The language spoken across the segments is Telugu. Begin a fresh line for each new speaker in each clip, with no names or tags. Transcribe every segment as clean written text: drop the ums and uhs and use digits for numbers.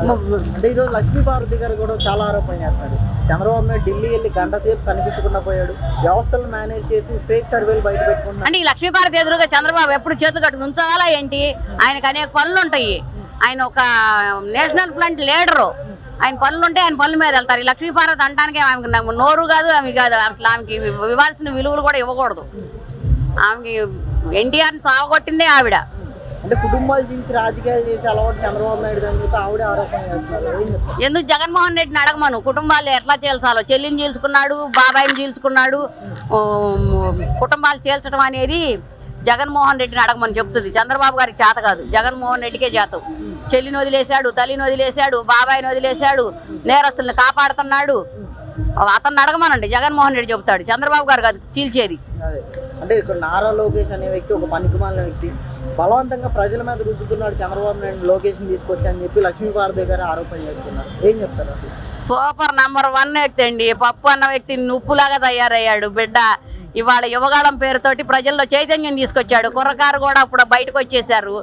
అంటే ఈరోజు లక్ష్మీపార్వతి గారు కూడా చాలా ఆరోపణలు చేస్తున్నారు. చంద్రబాబు నాయుడు ఢిల్లీ వెళ్ళి గంట సేపు కనిపించకుండా పోయాడు, వ్యవస్థలను మేనేజ్ చేసి ఫేక్ సర్వేలు బయట పెట్టుకున్నాడు.
అంటే ఈ లక్ష్మీపార్వతి ఎదురుగా చంద్రబాబు ఎప్పుడు చేతులు కట్టుకుని ఉంచాలా ఏంటి? ఆయనకు అనేక పనులు ఉంటాయి. ఆయన ఒక నేషనల్ ఫ్రంట్ లీడరు. ఆయన పనులు ఉంటే ఆయన పనుల మీద వెళ్తారు. ఈ లక్ష్మీపార్వతి అంటానికి ఆమెకు నోరు కాదు, ఆమె కాదు. అసలు ఆమెకి ఇవ్వాల్సిన విలువలు కూడా ఇవ్వకూడదు. ఆమెకి ఎన్టీఆర్ని సాగొట్టిందే ఆవిడ.
అంటే కుటుంబాలు దించి రాజకీయాలు చేసి అలవాటు చంద్రబాబు నాయుడు అని చెప్పి ఆవిడే ఆరోపణ చేస్తున్నారు.
ఎందుకు జగన్మోహన్ రెడ్డిని అడగమను, కుటుంబాలు ఎట్లా చేల్చాలో. చెల్లిని చీల్చుకున్నాడు, బాబాయిని చీల్చుకున్నాడు. కుటుంబాలు చేల్చడం అనేది జగన్మోహన్ రెడ్డిని అడగమని చెప్తుంది. చంద్రబాబు గారికి చేత కాదు, జగన్మోహన్ రెడ్డికే చేతం. చెల్లిని వదిలేశాడు, తల్లిని వదిలేశాడు, బాబాయిని వదిలేశాడు, నేరస్తుల్ని కాపాడుతున్నాడు. అతన్ని అడగమనండి, జగన్మోహన్ రెడ్డి చెబుతాడు. చంద్రబాబు గారు కాదు చీల్చేది.
అంటే ఇక్కడ నారా లోకేష్ అనే వ్యక్తి ఒక పనికిమాలిన వ్యక్తి బలవంతంగా ప్రజల మీద రుద్దుతున్నాడు. చంద్రబాబు నాయుడు లోకేష్ని తీసుకొచ్చి అని చెప్పి లక్ష్మీపార్వతి గారు ఆరోపణ చేస్తున్నారు. ఏం చెప్తారు?
సూపర్ #1 వ్యక్తి అండి. పప్పు అన్న వ్యక్తి ఉప్పులాగా తయారయ్యాడు బిడ్డ. ఇవాళ యువగాళం పేరుతోటి ప్రజల్లో చైతన్యం తీసుకొచ్చాడు. కుర్రకారు కూడా అప్పుడు బయటకు వచ్చేసారు.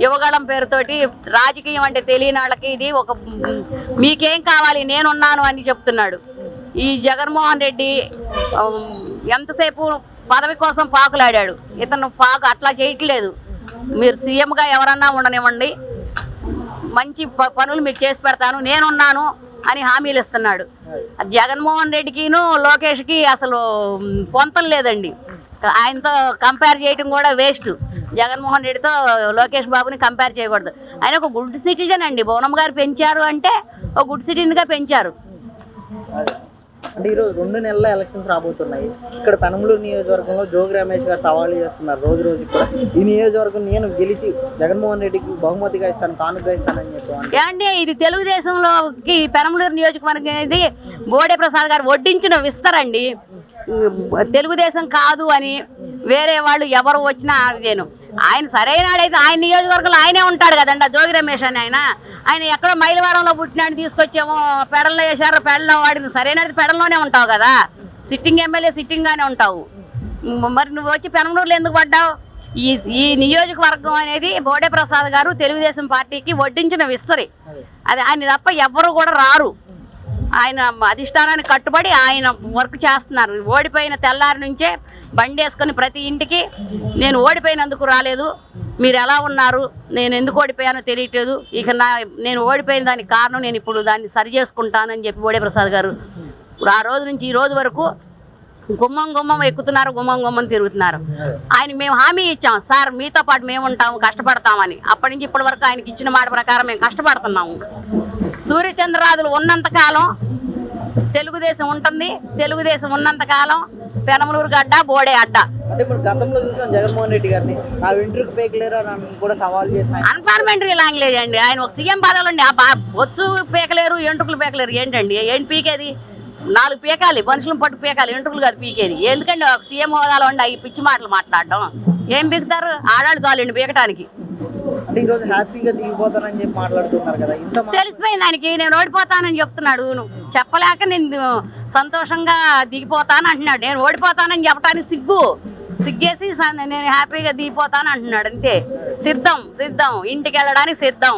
యువగాళం పేరుతోటి రాజకీయం అంటే తెలియని వాళ్ళకి ఇది ఒక మీకేం కావాలి నేనున్నాను అని చెప్తున్నాడు. ఈ జగన్మోహన్ రెడ్డి ఎంతసేపు పదవి కోసం పాకులాడాడు. ఇతను అట్లా చేయట్లేదు. మీరు సీఎంగా ఎవరన్నా ఉండనివ్వండి, మంచి పనులు మీకు చేసి పెడతాను, నేనున్నాను అని హామీలు ఇస్తున్నాడు. జగన్మోహన్ రెడ్డికిను లోకేష్కి అసలు పొంతం లేదండి. ఆయనతో కంపేర్ చేయడం కూడా వేస్ట్. జగన్మోహన్ రెడ్డితో లోకేష్ బాబుని కంపేర్ చేయకూడదు. ఆయన ఒక గుడ్ సిటిజన్ అండి. బోనం గారు పెంచారు అంటే ఒక గుడ్ సిటిజన్గా పెంచారు.
అంటే ఈరోజు 2 నెలల ఎలక్షన్స్ రాబోతున్నాయి. ఇక్కడ పెనమలూరు నియోజకవర్గంలో జోగి రమేష్ గారు సవాళ్ళు చేస్తున్నారు రోజు రోజుకి కూడా. ఈ నియోజకవర్గం నేను గెలిచి జగన్మోహన్ రెడ్డికి బహుమతిగా ఇస్తాను, కానుకగా ఇస్తానని చెప్పి.
అంటే ఇది తెలుగుదేశంలోకి పెనమలూరు నియోజకవర్గం అనేది బోడే ప్రసాద్ గారు వడ్డించిన విస్తరండి. తెలుగుదేశం కాదు అని వేరే వాళ్ళు ఎవరు వచ్చినా నేను ఆయన సరైనడైతే ఆయన నియోజకవర్గంలో ఆయనే ఉంటాడు కదండి. జోగి రమేష్ అని ఆయన ఎక్కడో మైలవరంలో పుట్టినాడు, తీసుకొచ్చామో పెడల్లో వేశారు, పెడలో వాడి సరైనది పెడల్లోనే ఉంటావు కదా. సిట్టింగ్ ఎమ్మెల్యే సిట్టింగ్గానే ఉంటావు. మరి నువ్వు వచ్చి పెనమలూరులో ఎందుకు పడ్డావు? ఈ నియోజకవర్గం అనేది బోడే ప్రసాద్ గారు తెలుగుదేశం పార్టీకి వడ్డించిన విస్తరి. అది ఆయన తప్ప ఎవ్వరు కూడా రారు. ఆయన అధిష్టానానికి కట్టుబడి ఆయన వర్క్ చేస్తున్నారు. ఓడిపోయిన తెల్లారి నుంచే బండి వేసుకొని ప్రతి ఇంటికి నేను ఓడిపోయినందుకు రాలేదు, మీరు ఎలా ఉన్నారు, నేను ఎందుకు ఓడిపోయానో తెలియట్లేదు, ఇక నేను ఓడిపోయిన దానికి కారణం నేను ఇప్పుడు దాన్ని సరి చేసుకుంటానని చెప్పి బోడే ప్రసాద్ గారు ఆ రోజు నుంచి ఈ రోజు వరకు గుమ్మం ఎక్కుతున్నారు, గుమ్మం తిరుగుతున్నారు. ఆయనకి మేము హామీ ఇచ్చాం, సార్ మీతో పాటు మేము ఉంటాము, కష్టపడతామని. అప్పటి నుంచి ఇప్పటి వరకు ఆయనకి ఇచ్చిన మాట ప్రకారం మేము కష్టపడుతున్నాము. సూర్యచంద్రరాజులు ఉన్నంతకాలం తెలుగుదేశం ఉంటుంది, తెలుగుదేశం ఉన్నంతకాలం పెనమలూరు గడ్డ బోడే అడ్డ.
అంటే ఇప్పుడు గతంలో చూసాం జగన్మోహన్ రెడ్డి గారిని నా వెంట్రుకు పేకలేరు అని కూడా సవాల్ చేసిన
అన్పార్లమెంటరీ లాంగ్వేజ్ అండి. ఆయన ఒక సీఎం పదవులు అండి. బొత్సు పీకలేరు, ఎంట్రుకులు పీకలేరు ఏంటండి? ఏంటి పీకేది? 4 పీకాలి, మనుషులను పట్టు పీకాలి, ఎంట్రుకులు కాదు పీకేది. ఎందుకండి ఒక సీఎం హోదాలో ఉండి అవి పిచ్చి మాటలు మాట్లాడటం? ఏం పీకుతారు? ఆడాడు చాలండి పీకటానికి.
అంటే ఈరోజు హ్యాపీగా దిగిపోతానని చెప్పి మాట్లాడుతున్నారు కదా. ఇంత
తెలిసిపోయింది ఆయనకి, నేను ఓడిపోతానని చెప్తున్నాడు. చెప్పలేక నేను సంతోషంగా దిగిపోతాను అంటున్నాడు. నేను ఓడిపోతానని చెప్పడానికి సిగ్గేసి నేను హ్యాపీగా దిగిపోతాను అంటున్నాడు. అంతే. సిద్ధం ఇంటికి వెళ్ళడానికి సిద్ధం.